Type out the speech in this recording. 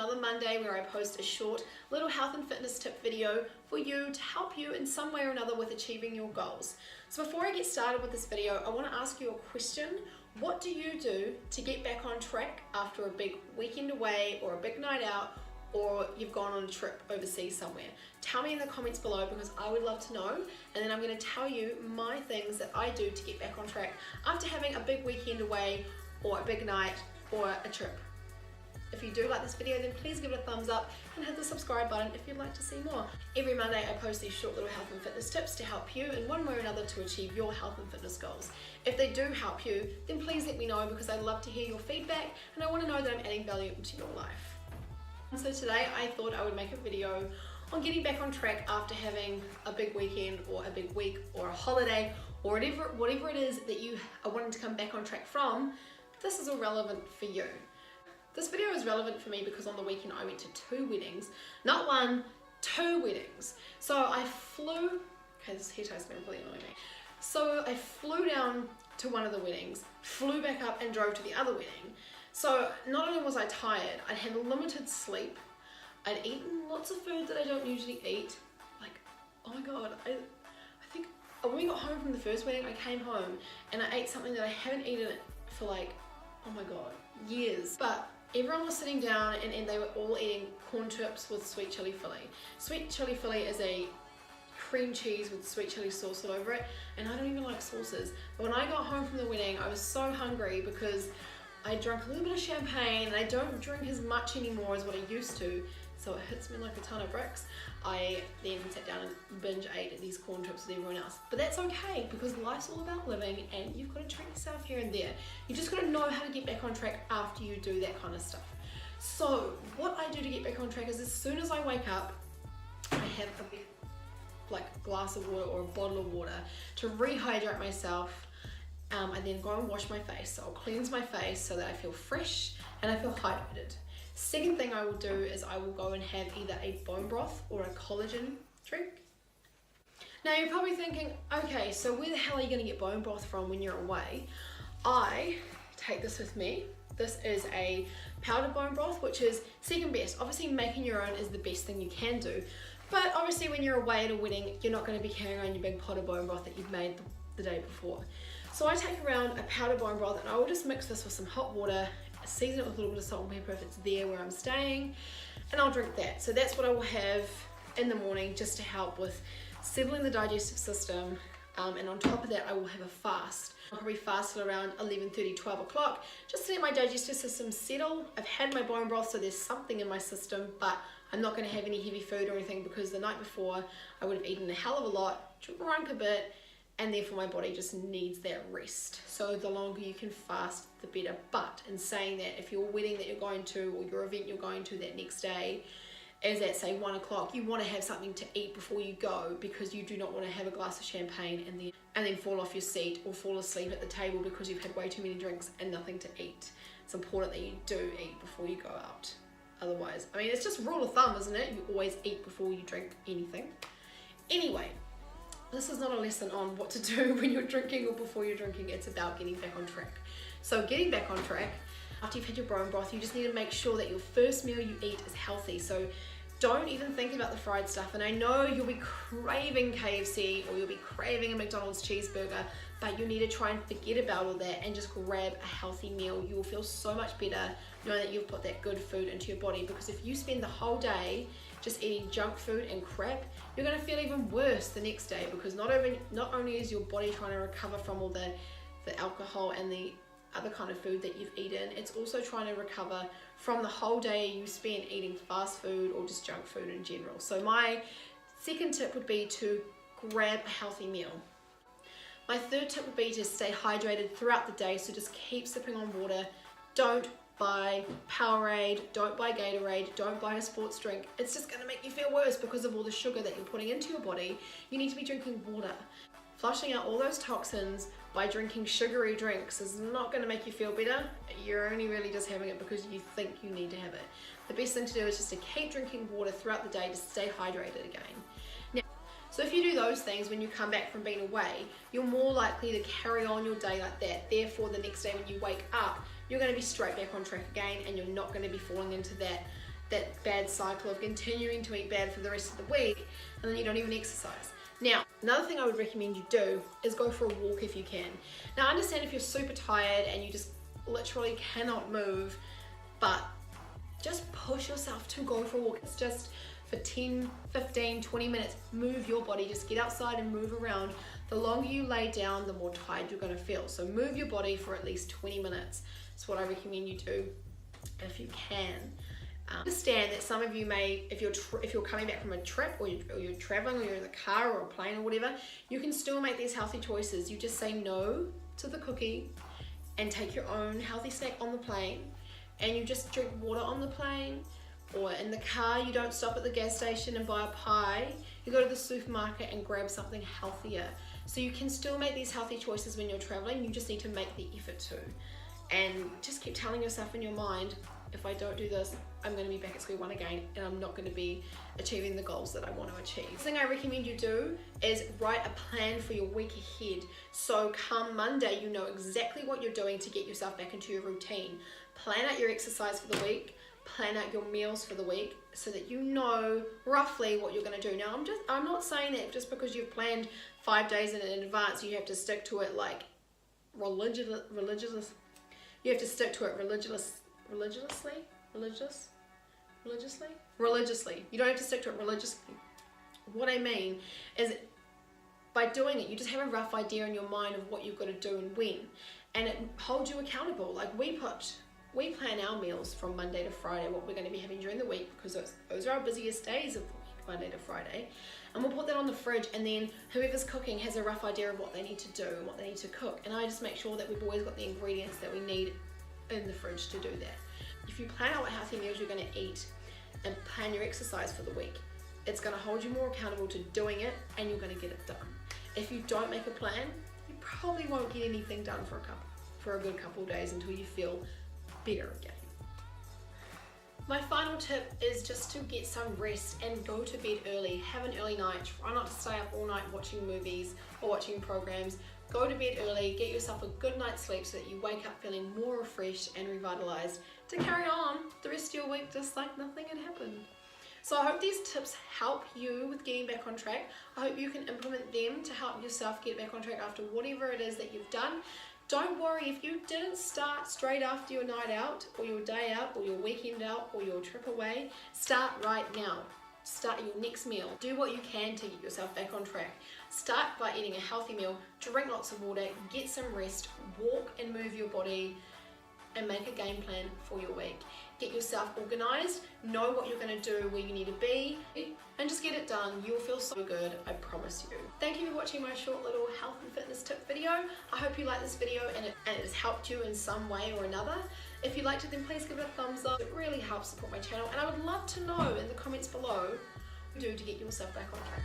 another Monday where I post a short little health and fitness tip video for you to help you in some way or another with achieving your goals. So before I get started with this video, I want to ask you a question. What do you do to get back on track after a big weekend away or a big night out, or you've gone on a trip overseas somewhere? Tell me in the comments below because I would love to know, and then I'm going to tell you my things that I do to get back on track after having a big weekend away or a big night or a trip. If you do like this video, then please give it a thumbs up and hit the subscribe button if you'd like to see more. Every Monday I post these short little health and fitness tips to help you in one way or another to achieve your health and fitness goals. If they do help you, then please let me know because I'd love to hear your feedback and I want to know that I'm adding value into your life. So today I thought I would make a video on getting back on track after having a big weekend or a big week or a holiday or whatever it is that you are wanting to come back on track from. This is all relevant for you. This video is relevant for me because on the weekend I went to 2 weddings, not 1, 2 weddings. So I flew, okay, this hair tie's gonna really annoy me. So I flew down to one of the weddings, flew back up and drove to the other wedding. So not only was I tired, I'd had limited sleep, I'd eaten lots of food that I don't usually eat. Like, oh my God, I think when we got home from the first wedding, I came home and I ate something that I haven't eaten for like, oh my God, years. But everyone was sitting down and they were all eating corn chips with sweet chili fillet. Sweet chili fillet is a cream cheese with sweet chili sauce all over it, and I don't even like sauces. But when I got home from the wedding, I was so hungry because I drank a little bit of champagne and I don't drink as much anymore as what I used to, so it hits me like a ton of bricks. I then sat down and binge ate these corn chips with everyone else. But that's okay because life's all about living and you've got to treat yourself here and there. You just got to know how to get back on track after you do that kind of stuff. So what I do to get back on track is as soon as I wake up, I have a big glass of water or a bottle of water to rehydrate myself. I then go and wash my face. So I'll cleanse my face so that I feel fresh and I feel hydrated. Second thing I will do is I will go and have either a bone broth or a collagen drink. Now you're probably thinking, okay, so where the hell are you going to get bone broth from when you're away? I take this with me. This is a powdered bone broth, which is second best. Obviously making your own is the best thing you can do, but obviously when you're away at a wedding, you're not going to be carrying around your big pot of bone broth that you've made the day before. So I take around a powdered bone broth and I will just mix this with some hot water, season it with a little bit of salt and pepper if it's there where I'm staying, and I'll drink that. So that's what I will have in the morning just to help with settling the digestive system, and on top of that I will have a fast. I'll probably fast at around 11:30, 12 o'clock just to let my digestive system settle. I've had my bone broth, so there's something in my system, but I'm not going to have any heavy food or anything because the night before I would have eaten a hell of a lot, drunk a bit, and therefore my body just needs that rest. So the longer you can fast, the better. But in saying that, if your wedding that you're going to or your event you're going to that next day is at say 1 o'clock, you want to have something to eat before you go because you do not want to have a glass of champagne and then fall off your seat or fall asleep at the table because you've had way too many drinks and nothing to eat. It's important that you do eat before you go out. Otherwise, I mean, it's just rule of thumb, isn't it? You always eat before you drink anything. Anyway, this is not a lesson on what to do when you're drinking or before you're drinking. It's about getting back on track. So getting back on track, after you've had your bone broth, you just need to make sure that your first meal you eat is healthy. So don't even think about the fried stuff. And I know you'll be craving KFC or you'll be craving a McDonald's cheeseburger, but you need to try and forget about all that and just grab a healthy meal. You will feel so much better knowing that you've put that good food into your body, because if you spend the whole day just eating junk food and crap, you're going to feel even worse the next day, because not only is your body trying to recover from all the alcohol and the other kind of food that you've eaten, it's also trying to recover from the whole day you spent eating fast food or just junk food in general. So my second tip would be to grab a healthy meal. My third tip would be to stay hydrated throughout the day, so just keep sipping on water. Don't buy Powerade, don't buy Gatorade, don't buy a sports drink. It's just going to make you feel worse because of all the sugar that you're putting into your body. You need to be drinking water. Flushing out all those toxins by drinking sugary drinks is not going to make you feel better. You're only really just having it because you think you need to have it. The best thing to do is just to keep drinking water throughout the day to stay hydrated again. Now, so if you do those things when you come back from being away, you're more likely to carry on your day like that. Therefore, the next day when you wake up, you're going to be straight back on track again, and you're not going to be falling into that that bad cycle of continuing to eat bad for the rest of the week, and then you don't even exercise. Now, another thing I would recommend you do is go for a walk if you can. Now, I understand if you're super tired and you just literally cannot move, but just push yourself to go for a walk. It's just for 10, 15, 20 minutes, move your body, just get outside and move around. The longer you lay down, the more tired you're gonna feel. So move your body for at least 20 minutes. That's what I recommend you do if you can. Understand that some of you may, if you're coming back from a trip or you're traveling or you're in the car or a plane or whatever, you can still make these healthy choices. You just say no to the cookie and take your own healthy snack on the plane, and you just drink water on the plane, or in the car you don't stop at the gas station and buy a pie. You go to the supermarket and grab something healthier. So you can still make these healthy choices when you're traveling. You just need to make the effort to, and just keep telling yourself in your mind, if I don't do this, I'm going to be back at square one again, and I'm not going to be achieving the goals that I want to achieve. The thing I recommend you do is write a plan for your week ahead. So come Monday, you know exactly what you're doing to get yourself back into your routine. Plan out your exercise for the week, plan out your meals for the week, so that you know roughly what you're going to do. Now, I'm not saying that just because you've planned 5 days in advance, you have to stick to it like religiously. You have to stick to it religiously. You don't have to stick to it religiously. What I mean is, by doing it, you just have a rough idea in your mind of what you've got to do and when, and it holds you accountable. Like we plan our meals from Monday to Friday, what we're going to be having during the week, because those are our busiest days of the week, Monday to Friday, and we'll put that on the fridge, and then whoever's cooking has a rough idea of what they need to do and what they need to cook, and I just make sure that we've always got the ingredients that we need in the fridge to do that. If you plan out what healthy meals you're going to eat and plan your exercise for the week, it's going to hold you more accountable to doing it, and you're going to get it done. If you don't make a plan, you probably won't get anything done for a good couple of days until you feel better again. My final tip is just to get some rest and go to bed early. Have an early night. Try not to stay up all night watching movies or watching programs. Go to bed early, get yourself a good night's sleep so that you wake up feeling more refreshed and revitalized to carry on the rest of your week just like nothing had happened. So I hope these tips help you with getting back on track. I hope you can implement them to help yourself get back on track after whatever it is that you've done. Don't worry if you didn't start straight after your night out or your day out or your weekend out or your trip away. Start right now. Start your next meal. Do what you can to get yourself back on track. Start by eating a healthy meal, drink lots of water, get some rest, walk and move your body, and make a game plan for your week. Get yourself organized, know what you're going to do, where you need to be, and just get it done. You'll feel so good, I promise you. Thank you for watching my short little health and fitness tip video. I hope you like this video and it has helped you in some way or another. If you liked it, then please give it a thumbs up. It really helps support my channel, and I would love to know in the comments below what you do to get yourself back on track.